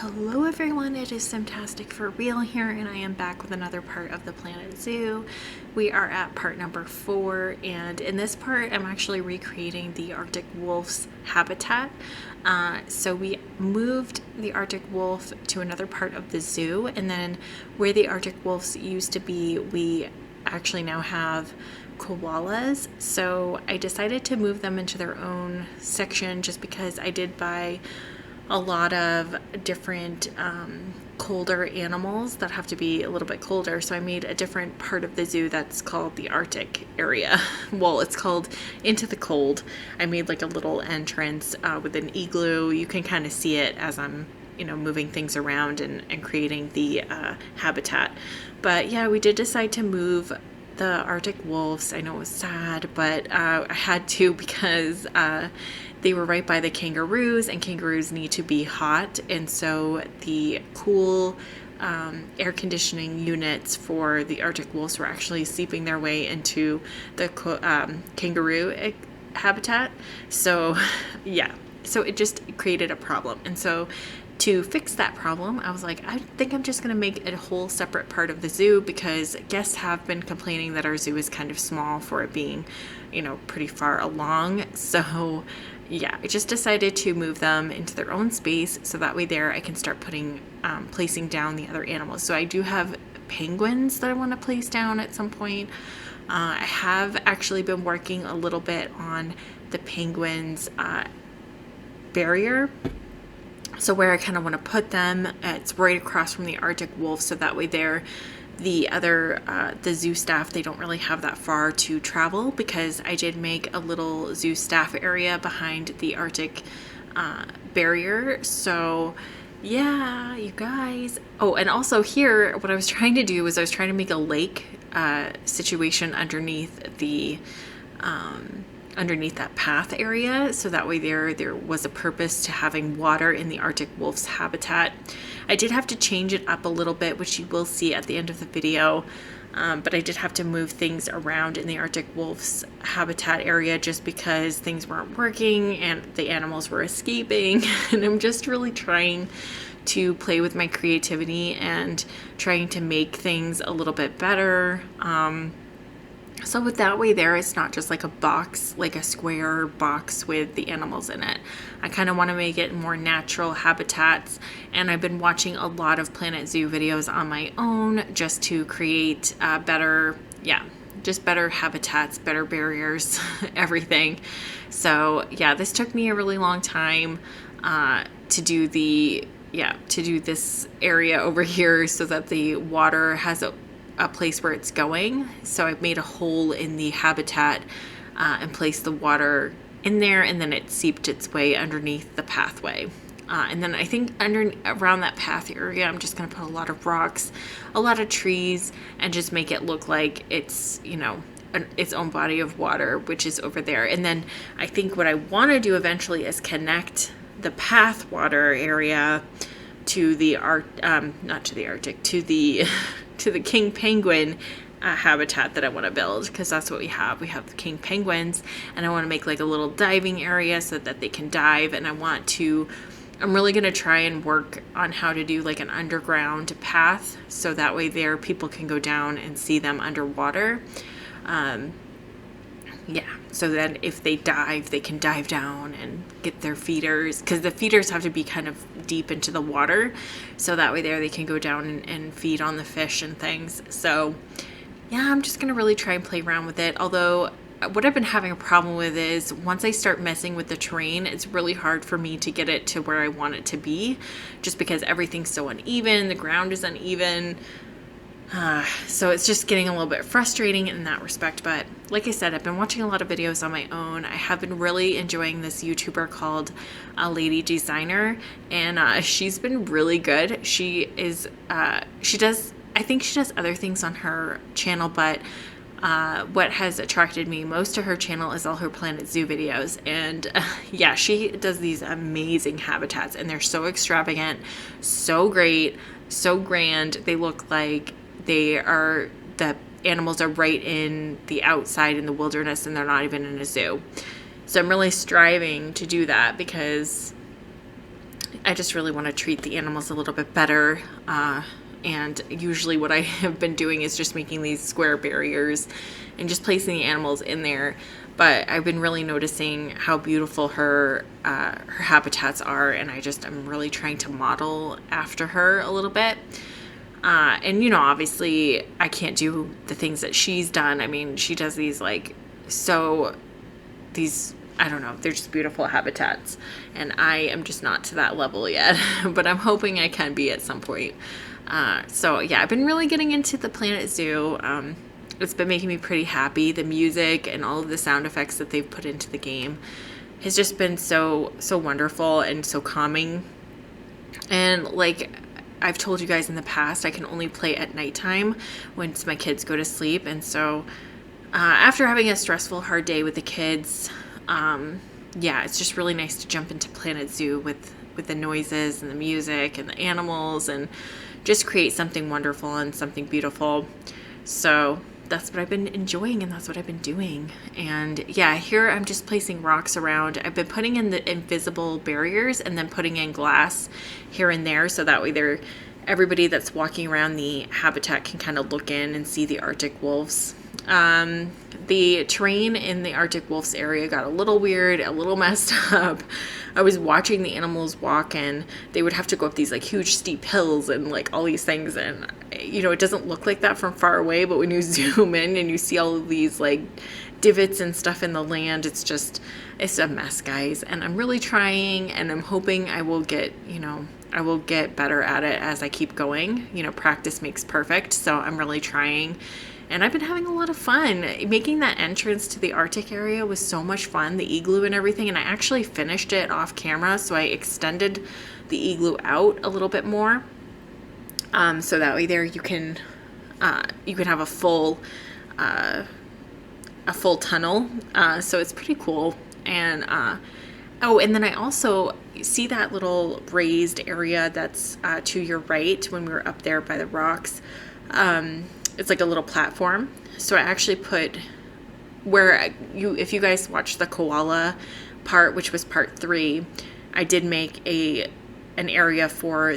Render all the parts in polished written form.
Hello everyone, it is Simtastic for Real here, and I am back with another part of the Planet Zoo. We are at part number 4, and in this part I'm actually recreating the Arctic wolf's habitat. So we moved the Arctic wolf to another part of the zoo, and then where the Arctic wolves used to be, we actually now have koalas. So I decided to move them into their own section just because I did buy a lot of different colder animals that have to be a little bit colder. So I made a different part of the zoo that's called the Arctic area. Well, it's called Into the Cold. I made like a little entrance with an igloo. You can kind of see it as I'm moving things around and creating the habitat. But yeah, we did decide to move the Arctic wolves. I know it was sad, but I had to because they were right by the kangaroos, and kangaroos need to be hot, and so the cool air conditioning units for the Arctic wolves were actually seeping their way into the kangaroo habitat. So yeah, so it just created a problem, and so to fix that problem, I was like, I think I'm just going to make a whole separate part of the zoo, because guests have been complaining that our zoo is kind of small for it being, pretty far along. So yeah, I just decided to move them into their own space, so that way there I can start placing down the other animals. So I do have penguins that I want to place down at some point. I have actually been working a little bit on the penguins barrier. So where I kind of want to put them, it's right across from the Arctic wolf, so that way the zoo staff, they don't really have that far to travel, because I did make a little zoo staff area behind the Arctic barrier. So yeah, you guys. Oh, and also here, what I was trying to do was I was trying to make a lake situation underneath that path area, so that way there was a purpose to having water in the Arctic wolf's habitat. I did have to change it up a little bit, which you will see at the end of the video, but I did have to move things around in the Arctic wolf's habitat area just because things weren't working and the animals were escaping. And I'm just really trying to play with my creativity and trying to make things a little bit better. So with that way there, it's not just like a box, like a square box with the animals in it. I kind of want to make it more natural habitats, and I've been watching a lot of Planet Zoo videos on my own just to create better habitats, better barriers, everything. So yeah, this took me a really long time to do this area over here, so that the water has a place where it's going. So I've made a hole in the habitat and placed the water in there, and then it seeped its way underneath the pathway. And then I think around that path area, I'm just going to put a lot of rocks, a lot of trees, and just make it look like it's, its own body of water, which is over there. And then I think what I want to do eventually is connect the path water area to the to the king penguin habitat that I want to build, because that's what we have. We have the king penguins, and I want to make like a little diving area so that they can dive. And I'm really going to try and work on how to do like an underground path, so that way there people can go down and see them underwater. So then if they dive, they can dive down and get their feeders, because the feeders have to be kind of deep into the water, so that way there they can go down and feed on the fish and things. So yeah, I'm just going to really try and play around with it. Although what I've been having a problem with is once I start messing with the terrain, it's really hard for me to get it to where I want it to be, just because everything's so uneven, the ground is uneven. So it's just getting a little bit frustrating in that respect. But like I said, I've been watching a lot of videos on my own. I have been really enjoying this YouTuber called Lady Designer, and she's been really good. I think she does other things on her channel, but what has attracted me most to her channel is all her Planet Zoo videos. And yeah, she does these amazing habitats, and they're so extravagant, so great, so grand. They look like the animals are right in the outside in the wilderness, and they're not even in a zoo. So I'm really striving to do that, because I just really want to treat the animals a little bit better. And usually what I have been doing is just making these square barriers and just placing the animals in there. But I've been really noticing how beautiful her habitats are, and I'm really trying to model after her a little bit. And you know, obviously I can't do the things that she's done. I mean, she does these I don't know, they're just beautiful habitats, and I am just not to that level yet, but I'm hoping I can be at some point. So yeah, I've been really getting into the Planet Zoo. It's been making me pretty happy. The music and all of the sound effects that they've put into the game has just been so wonderful and so calming. And like I've told you guys in the past, I can only play at nighttime once my kids go to sleep. And so after having a stressful, hard day with the kids, yeah, it's just really nice to jump into Planet Zoo with the noises and the music and the animals, and just create something wonderful and something beautiful. So that's what I've been enjoying, and that's what I've been doing. And yeah, here I'm just placing rocks around. I've been putting in the invisible barriers and then putting in glass here and there, so that way everybody that's walking around the habitat can kind of look in and see the Arctic wolves. The terrain in the Arctic wolves area got a little weird, a little messed up. I was watching the animals walk, and they would have to go up these like huge steep hills and like all these things, and you know, it doesn't look like that from far away, but when you zoom in and you see all of these like divots and stuff in the land, it's a mess, guys. And I'm really trying, and I'm hoping I will get better at it as I keep going. You know, practice makes perfect, so I'm really trying. And I've been having a lot of fun. Making that entrance to the Arctic area was so much fun, the igloo and everything, and I actually finished it off camera, so I extended the igloo out a little bit more. So that way there you can have a full tunnel. So it's pretty cool. And and then I also see that little raised area that's to your right when we were up there by the rocks. It's like a little platform. So I actually put if you guys watched the koala part, which was part 3, I did make an area for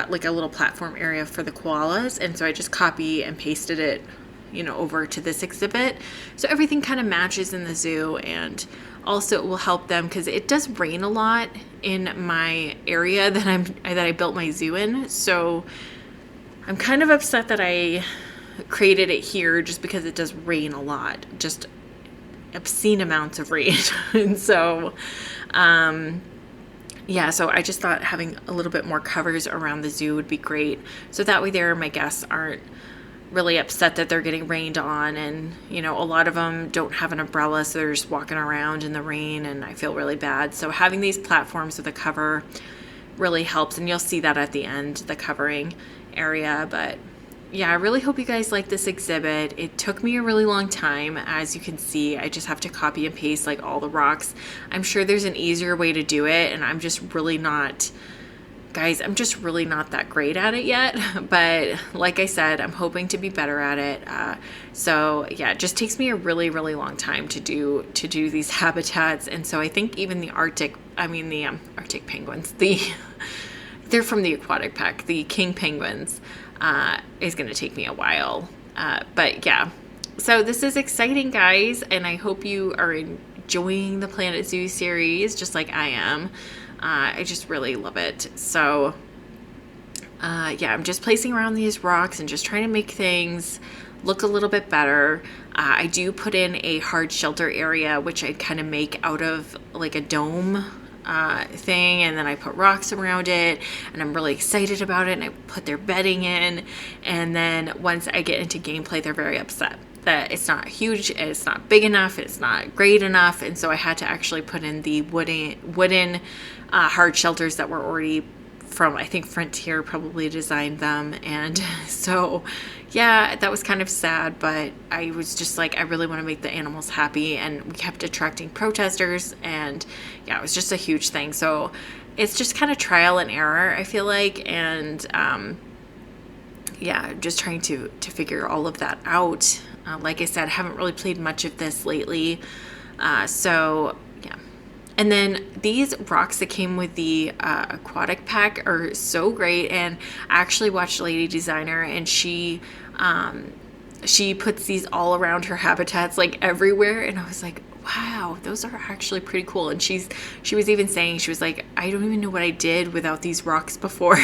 like a little platform area for the koalas. And so I just copy and pasted it, you know, over to this exhibit. So everything kind of matches in the zoo, and also it will help them because it does rain a lot in my area that I built my zoo in. So I'm kind of upset that I created it here, just because it does rain a lot, just obscene amounts of rain. And so yeah, so I just thought having a little bit more covers around the zoo would be great, so that way my guests aren't really upset that they're getting rained on. And you know, a lot of them don't have an umbrella, so they're just walking around in the rain, and I feel really bad. So having these platforms with a cover really helps, and you'll see that at the end, the covering area. But yeah, I really hope you guys like this exhibit. It took me a really long time. As you can see, I just have to copy and paste like all the rocks. I'm sure there's an easier way to do it, and I'm just really not that great at it yet. But like I said, I'm hoping to be better at it. So yeah, it just takes me a really, really long time to do these habitats. And so I think even the Arctic penguins, they're from the aquatic pack, the king penguins, is going to take me a while. But yeah, so this is exciting, guys, and I hope you are enjoying the Planet Zoo series just like I am. I just really love it. So yeah, I'm just placing around these rocks and just trying to make things look a little bit better. I do put in a hard shelter area, which I kind of make out of like a dome thing, and then I put rocks around it, and I'm really excited about it, and I put their bedding in. And then once I get into gameplay, they're very upset that it's not huge, it's not big enough, it's not great enough. And so I had to actually put in the wooden hard shelters that were already from, I think Frontier probably designed them. And so yeah, that was kind of sad, but I was just like, I really want to make the animals happy, and we kept attracting protesters, and yeah, it was just a huge thing. So it's just kind of trial and error, I feel like. And yeah, just trying to figure all of that out. Like I said, I haven't really played much of this lately. So yeah, And then these rocks that came with the aquatic pack are so great. And I actually watched Lady Designer, and she puts these all around her habitats, like everywhere. And I was like, wow, those are actually pretty cool. And she was even saying, she was like, I don't even know what I did without these rocks before.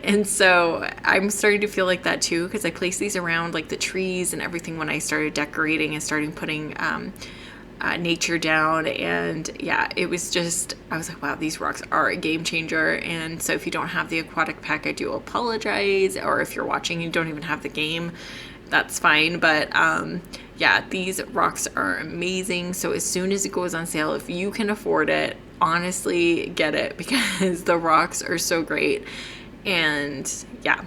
And so I'm starting to feel like that too, because I placed these around like the trees and everything when I started decorating and starting putting nature down. And yeah, it was just, I was like, wow, these rocks are a game changer. And so if you don't have the aquatic pack, I do apologize. Or if you're watching and you don't even have the game, that's fine. But yeah, these rocks are amazing. So as soon as it goes on sale, if you can afford it, honestly get it, because the rocks are so great. And yeah,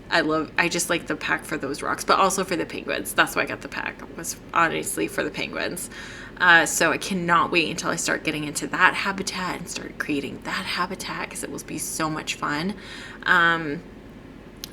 I just like the pack for those rocks, but also for the penguins. That's why I got the pack, was honestly for the penguins. So I cannot wait until I start getting into that habitat and start creating that habitat, because it will be so much fun.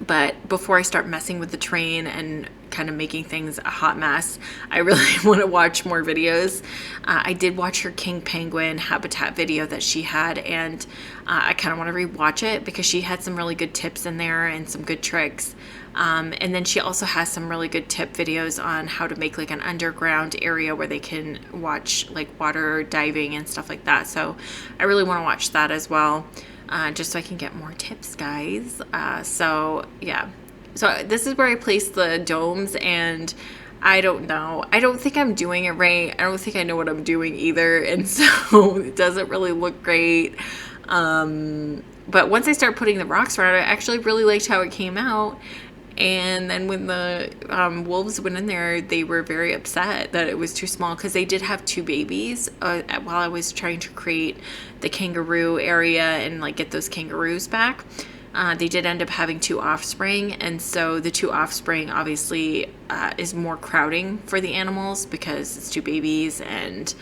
But before I start messing with the train and kind of making things a hot mess, I really want to watch more videos. I did watch her king penguin habitat video that she had, and I kind of want to rewatch it because she had some really good tips in there and some good tricks. And then she also has some really good tip videos on how to make like an underground area where they can watch like water diving and stuff like that. So I really want to watch that as well. Just so I can get more tips, guys. So yeah, so this is where I place the domes, and I don't know. I don't think I'm doing it right. I don't think I know what I'm doing either, and so it doesn't really look great. But once I start putting the rocks around it, I actually really liked how it came out. And then when the wolves went in there, they were very upset that it was too small, because they did have 2 babies while I was trying to create the kangaroo area and like get those kangaroos back. They did end up having 2 offspring, and so the 2 offspring obviously is more crowding for the animals because it's 2 babies. And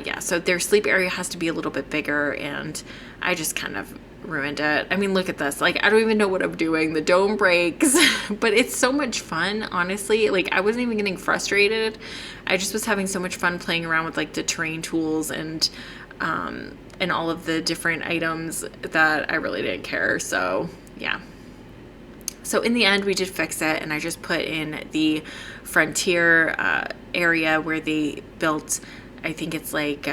yeah, so their sleep area has to be a little bit bigger, and I just kind of ruined it. I mean, look at this. Like, I don't even know what I'm doing. The dome breaks, but it's so much fun, honestly. Like, I wasn't even getting frustrated. I just was having so much fun playing around with like the terrain tools and all of the different items that I really didn't care. So yeah. So in the end, we did fix it, and I just put in the frontier area where they built, I think it's like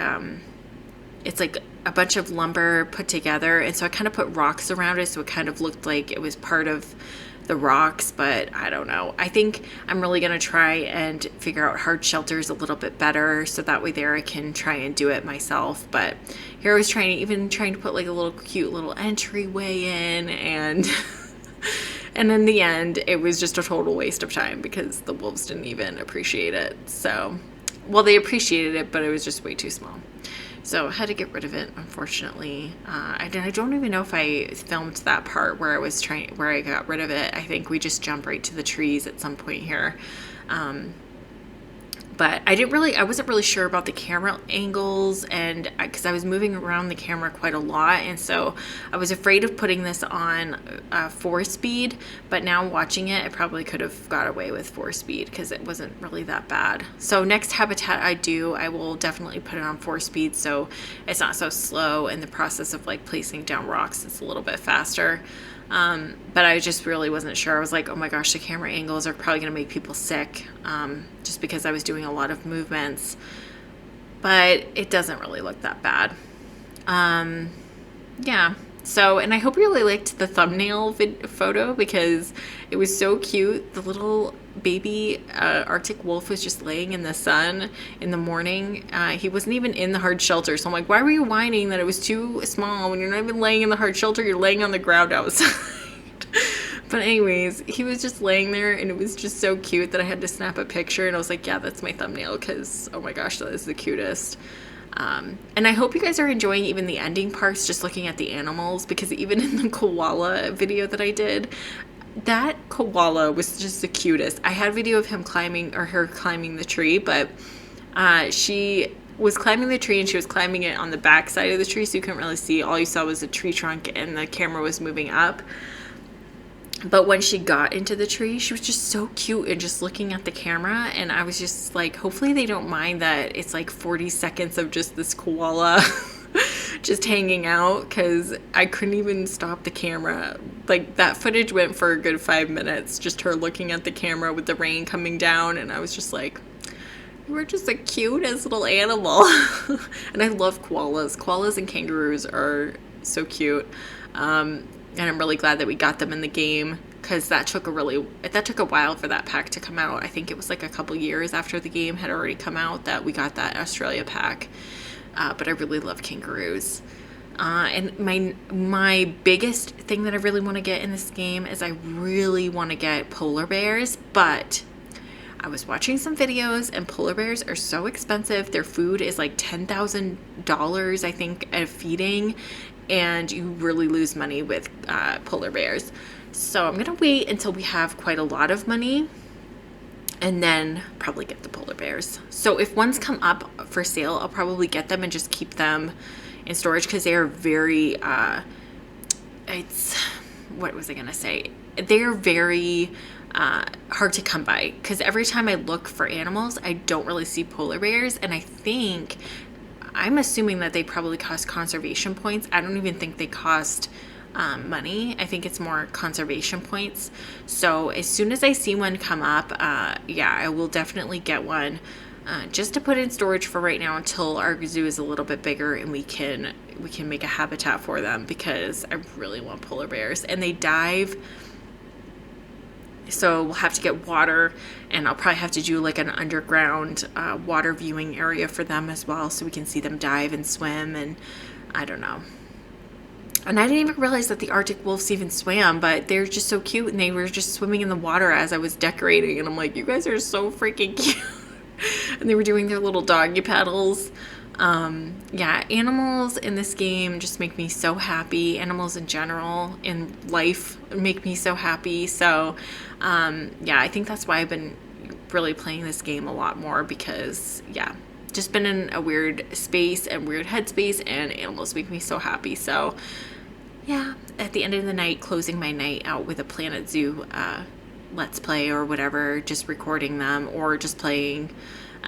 a bunch of lumber put together, and so I kind of put rocks around it, so it kind of looked like it was part of the rocks. But I don't know. I think I'm really going to try and figure out hard shelters a little bit better, so that way there I can try and do it myself. But here I was trying to put like a little cute little entryway in, and and in the end it was just a total waste of time because the wolves didn't even appreciate it. So, well, they appreciated it, but it was just way too small. So I had to get rid of it, unfortunately. I don't even know if I filmed that part where I got rid of it. I think we just jumped right to the trees at some point here. But I wasn't really sure about the camera angles, and because I was moving around the camera quite a lot, and so I was afraid of putting this on 4-speed. But now watching it, I probably could have got away with 4-speed because it wasn't really that bad. So next habitat I will definitely put it on 4-speed, so it's not so slow in the process of like placing down rocks. It's a little bit faster. But I just really wasn't sure. I was like, oh my gosh, the camera angles are probably going to make people sick, just because I was doing a lot of movements. But it doesn't really look that bad. Yeah. So, and I hope you really liked the thumbnail photo because it was so cute. The little baby Arctic wolf was just laying in the sun in the morning. He wasn't even in the hard shelter. So I'm like, why were you whining that it was too small when you're not even laying in the hard shelter? You're laying on the ground outside. But anyways, he was just laying there, and it was just so cute that I had to snap a picture. And I was like, yeah, that's my thumbnail because, oh my gosh, that is the cutest. And I hope you guys are enjoying even the ending parts, just looking at the animals, because even in the koala video that I did, that koala was just the cutest. I had a video of him climbing, or her climbing the tree, but she was climbing the tree, and she was climbing it on the back side of the tree, so you couldn't really see. All you saw was a tree trunk, and the camera was moving up. But when she got into the tree, she was just so cute and just looking at the camera. And I was just like, hopefully they don't mind that it's like 40 seconds of just this koala just hanging out, because I couldn't even stop the camera. Like, that footage went for a good 5 minutes, just her looking at the camera with the rain coming down. And I was just like, you were just the cutest little animal. And I love koalas. Koalas and kangaroos are so cute. And I'm really glad that we got them in the game, because that took a while for that pack to come out. I think it was like a couple years after the game had already come out that we got that Australia pack. But I really love kangaroos. And my biggest thing that I really want to get in this game is I really want to get polar bears, but I was watching some videos and polar bears are so expensive. Their food is like $10,000, I think, at feeding, and you really lose money with polar bears. So I'm gonna wait until we have quite a lot of money and then probably get the polar bears. So if ones come up for sale, I'll probably get them and just keep them in storage, because they are very what was I gonna say? They're very hard to come by, because every time I look for animals, I don't really see polar bears. And I'm assuming that they probably cost conservation points. I don't even think they cost money. I think it's more conservation points. So as soon as I see one come up, yeah, I will definitely get one, just to put in storage for right now until our zoo is a little bit bigger and we can make a habitat for them, because I really want polar bears. And they dive, so we'll have to get water, and I'll probably have to do like an underground water viewing area for them as well, so we can see them dive and swim. And I don't know. And I didn't even realize that the Arctic wolves even swam, but they're just so cute, and they were just swimming in the water as I was decorating, and I'm like, you guys are so freaking cute. And they were doing their little doggy paddles. Yeah, animals in this game just make me so happy. Animals in general in life make me so happy. So yeah, I think that's why I've been really playing this game a lot more, because yeah, just been in a weird space and weird headspace, and animals make me so happy. So yeah, at the end of the night, closing my night out with a Planet Zoo let's play or whatever, just recording them or just playing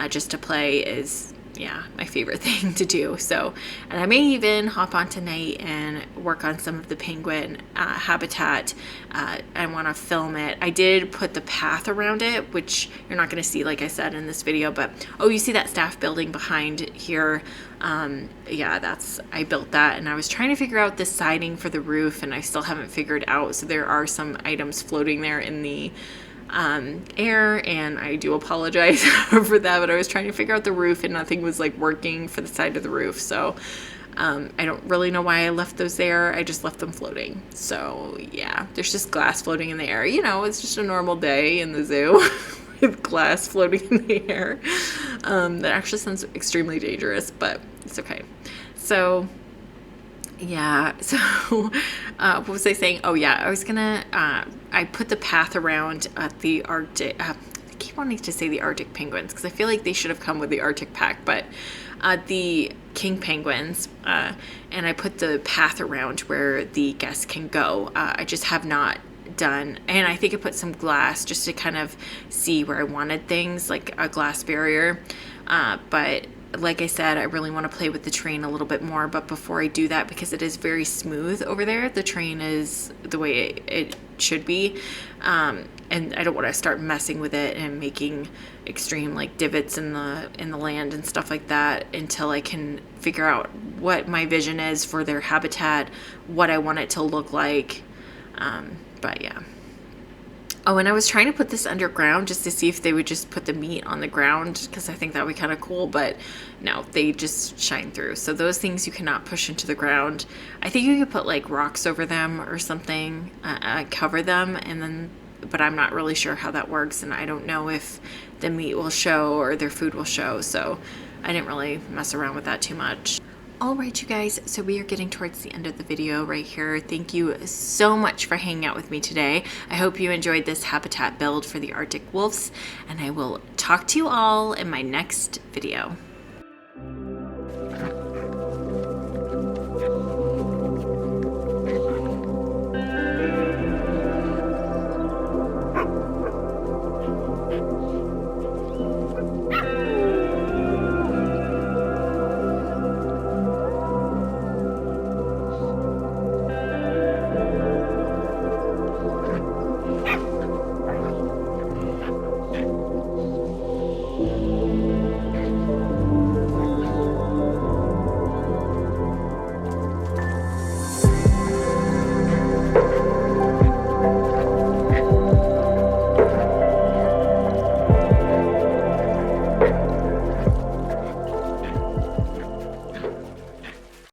just to play is, yeah, my favorite thing to do. So, and I may even hop on tonight and work on some of the penguin habitat. I want to film it. I did put the path around it, which you're not going to see, like I said, in this video, but oh, you see that staff building behind here? Yeah, I built that, and I was trying to figure out the siding for the roof, and I still haven't figured out. So there are some items floating there in the air, and I do apologize for that, but I was trying to figure out the roof and nothing was like working for the side of the roof. So I don't really know why I left those there. I just left them floating. So yeah, there's just glass floating in the air. You know, it's just a normal day in the zoo with glass floating in the air. That actually sounds extremely dangerous, but it's okay. So yeah, so what was I saying? Oh yeah, I was gonna, I put the path around the Arctic, I keep wanting to say the Arctic penguins, because I feel like they should have come with the Arctic pack, but the king penguins, and I put the path around where the guests can go. I just have not done, and I think I put some glass just to kind of see where I wanted things, like a glass barrier, but like I said, I really want to play with the terrain a little bit more. But before I do that, because it is very smooth over there, the terrain is the way it should be, and I don't want to start messing with it and making extreme like divots in the land and stuff like that until I can figure out what my vision is for their habitat, what I want it to look like. But yeah. Oh, and I was trying to put this underground just to see if they would just put the meat on the ground, because I think that would be kind of cool, but no, they just shine through. So those things you cannot push into the ground. I think you could put like rocks over them or something, cover them, and then, but I'm not really sure how that works, and I don't know if the meat will show or their food will show, so I didn't really mess around with that too much. Alright, you guys, so we are getting towards the end of the video right here. Thank you so much for hanging out with me today. I hope you enjoyed this habitat build for the Arctic wolves, and I will talk to you all in my next video.